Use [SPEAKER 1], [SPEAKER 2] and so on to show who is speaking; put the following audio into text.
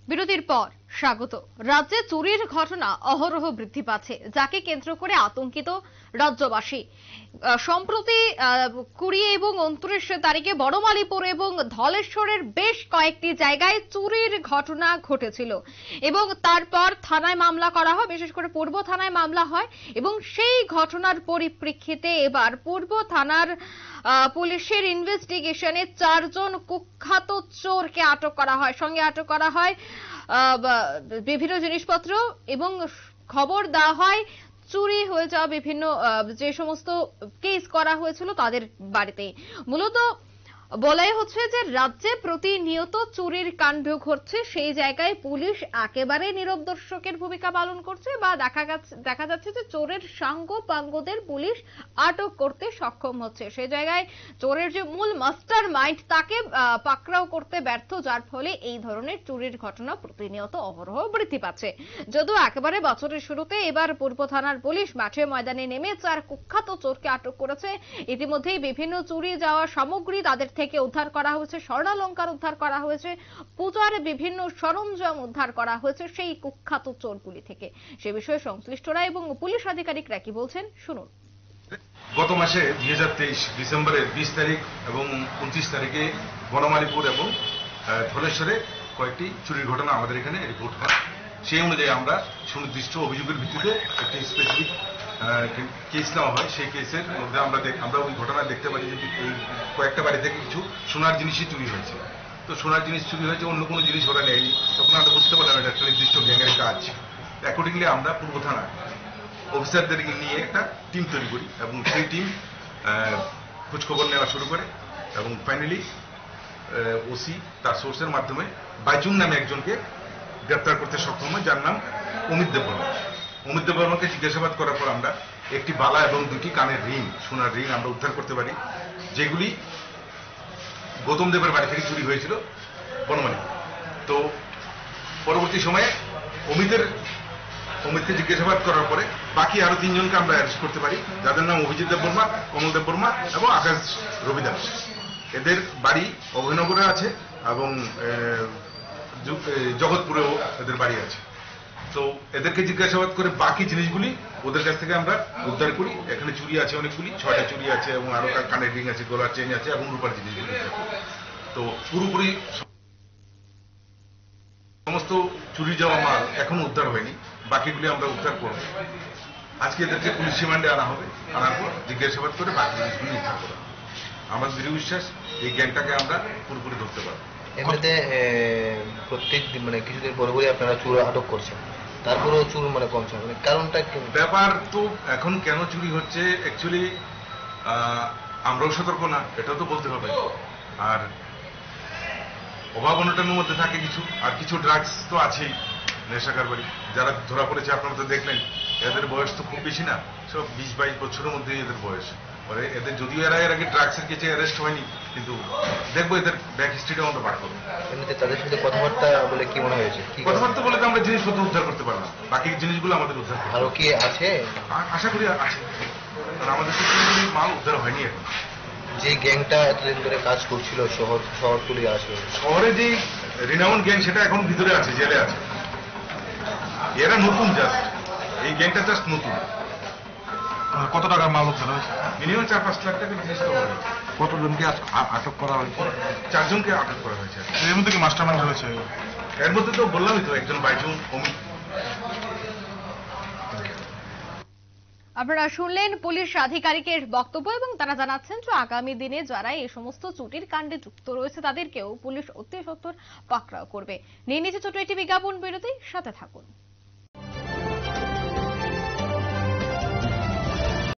[SPEAKER 1] বিরতির পর স্বাগত। রাজ্যে চুরির ঘটনা অহরহ বৃদ্ধি পাচ্ছে, যাকে কেন্দ্র করে আতঙ্কিত রাজ্যবাসী। সম্প্রতি 20 এবং 29 তারিখে বড়মালীপুর এবং ধলেশ্বরের বেশ কয়েকটি জায়গায় চুরির ঘটনা ঘটেছিল এবং তারপর থানায় মামলা করা হয়, বিশেষ করে পূর্ব থানায় মামলা হয় এবং সেই ঘটনার পরিপ্রেক্ষিতে এবার পূর্ব থানার পুলিশের ইনভেস্টিগেশনে 4 জন কুখ্যাত চোরকে আটক করা হয়। সঙ্গে আটক করা হয় বিভিন্ন জিনিসপত্র এবং খবর দেওয়া হয় চুরি হয়ে যাওয়া বিভিন্ন যে সমস্ত কেস করা হয়েছিল তাদের বাড়িতে। মূলত বলাই হচ্ছে যে রাজ্যে প্রতিনিয়ত চুরির কাণ্ড ঘটছে, সেই জায়গায় পুলিশ একেবারে নীরব দর্শকের ভূমিকা পালন করছে বা দেখা যাচ্ছে যে চোরের সাঙ্গ পাঙ্গদের পুলিশ আটক করতে সক্ষম হচ্ছে। সেই জায়গায় চোরের যে মূল মাস্টার মাইন্ড তাকে পাকড়াও করতে ব্যর্থ, যার ফলে এই ধরনের চুরির ঘটনা প্রতিনিয়ত অহরহ বৃদ্ধি পাচ্ছে। যদিও একেবারে বছরের শুরুতে এবার পূর্ব থানার পুলিশ মাঠে ময়দানে নেমে 4 কুখ্যাত চোরকে আটক করেছে। ইতিমধ্যেই বিভিন্ন চুরি যাওয়া সামগ্রী তাদের থেকে উদ্ধার করা হয়েছে, স্বর্ণালংকার উদ্ধার করা হয়েছে, পূজার বিভিন্ন সরঞ্জাম উদ্ধার করা হয়েছে সেই কুখ্যাত চোরগুলি থেকে। সে বিষয়ে সংশ্লিষ্টরা এবং পুলিশ আধিকারিকরা কি বলছেন শুনুন।
[SPEAKER 2] গত মাসে 2023 ডিসেম্বরের 20 তারিখ এবং 29 তারিখে বনমালীপুর এবং ধলেশ্বরে কয়েকটি চুরির ঘটনা আমাদের এখানে রিপোর্ট হয়। সেই অনুযায়ী আমরা সুনির্দিষ্ট অভিযোগের ভিত্তিতে একটি স্পেসিফিক কেস নেওয়া হয়। সেই কেসের মধ্যে আমরা ওই ঘটনা দেখতে পারি যে এই কয়েকটা বাড়ি থেকে কিছু সোনার জিনিসই চুরি হয়েছে। তো সোনার জিনিস চুরি হয়েছে, অন্য কোনো জিনিস ওরা নেয়নি। তখন আমরা বুঝতে পারলাম এটা একটা নির্দিষ্ট গ্যাংয়ের কাজ। অ্যাকর্ডিংলি আমরা পূর্ব থানা অফিসারদেরকে নিয়ে একটা টিম তৈরি করি এবং সেই টিম খোঁজখবর নেওয়া শুরু করে এবং ফাইনালি ওসি তার সোর্সের মাধ্যমে বাইচুং নামে একজনকে গ্রেপ্তার করতে সক্ষম হয়, যার নাম অমিত দেববর্মা। অমিত দেববর্মাকে জিজ্ঞাসাবাদ করার পর আমরা একটি বালা এবং 2টি কানের রিং, সোনার রিং আমরা উদ্ধার করতে পারি, যেগুলি গৌতম দেবের বাড়ি থেকে চুরি হয়েছিল বনমালী। তো পরবর্তী সময়ে অমিতকে জিজ্ঞাসাবাদ করার পরে বাকি আরো 3 জনকে আমরা অ্যারেস্ট করতে পারি, যাদের নাম অভিজিৎ দেববর্মা, কমল দেববর্মা এবং আকাশ রবিদাস। এদের বাড়ি অভয়নগরে আছে এবং জগৎপুরেও এদের বাড়ি আছে। তো এদেরকে জিজ্ঞাসাবাদ করে বাকি জিনিসগুলি ওদের কাছ থেকে আমরা উদ্ধার করি। এখানে চুরি আছে অনেকগুলি, 6টা চুরি আছে এবং আরো কানের রিং আছে, গলার চেইন আছে এবং রূপার জিনিসগুলি। তো পুরোপুরি সমস্ত চুরি যাওয়া মাল এখনো উদ্ধার হয়নি, বাকিগুলি আমরা উদ্ধার করব। আজকে এদেরকে পুলিশ রিমান্ডে আনা হবে, আনার পর জিজ্ঞাসাবাদ করে বাকি জিনিসগুলি উদ্ধার করা। আমার দৃঢ় বিশ্বাস এই গ্যাংটাকে আমরা পুরোপুরি ধরতে পারবো।
[SPEAKER 3] এমনিতে প্রত্যেক দিন মানে কিছুদিন পরে পরে আপনারা চোর আটক করছেন, তারপরেও চুর মানে কমছে, মানে কারণটা কি?
[SPEAKER 2] ব্যাপার তো এখন কেন চুরি হচ্ছে অ্যাকচুয়ালি আমরাও সতর্ক না, এটাও তো বলতে হবে। আর অভাব অনটনের মধ্যে থাকে কিছু, আর কিছু ড্রাগস তো আছেই, নেশাকার বাড়ি যারা ধরা পড়েছে আপনারা তো দেখলেন। এদের বয়স তো খুব বেশি না, সব 20-22 বছরের মধ্যেই এদের বয়স। পরে এদের যদিও এর আগে ড্রাগসের কেসে অ্যারেস্ট হয়নি, কিন্তু দেখবো এদের ব্যাক হিস্ট্রিটা আমরা বার করবো।
[SPEAKER 3] এমনিতে তাদের সাথে কথাবার্তা বলে কি মনে হয়েছে?
[SPEAKER 2] কথাবার্তা বলে তো আমরা জিনিসপত্র উদ্ধার করতে পারলাম, বাকি জিনিসগুলো আমাদের উদ্ধার করতে।
[SPEAKER 3] আরো কি আছে?
[SPEAKER 2] আশা করি আছে, কারণ আমাদের তো মাল উদ্ধার হয়নি এখন।
[SPEAKER 3] যে গ্যাংটা এতদিন ধরে কাজ করছিল শহরতলি আছে,
[SPEAKER 2] শহরে যে রিনাউন্ড গ্যাং সেটা এখন ভিতরে আছে, জেলে আছে। এরা নতুন, জাস্ট এই গ্যাংটা জাস্ট নতুন।
[SPEAKER 4] কত টাকার মাল উদ্ধার হয়েছে?
[SPEAKER 2] মিনিমাম 4-5 লাখ টাকার জিনিস তো হবে।
[SPEAKER 4] কতজনকে আটক করা হয়েছে?
[SPEAKER 2] 4 জনকে আটক করা হয়েছে।
[SPEAKER 4] এর মধ্যে কি মাস্টারমাইন্ড রয়েছে?
[SPEAKER 2] এর মধ্যে তো বললামই তো, একজন বাইচুং, অমিত।
[SPEAKER 1] আপনারা শুনলেন পুলিশ আধিকারিকের বক্তব্য এবং তারা জানাচ্ছেন যে আগামী দিনে যারা এই সমস্ত চুরির কাণ্ডে যুক্ত রয়েছে তাদেরকেও পুলিশ অতি সত্বর পাকড়াও করবে। নিয়ে নিচ্ছে ছোট একটি বিজ্ঞাপন বিরতি, সাথে থাকুন।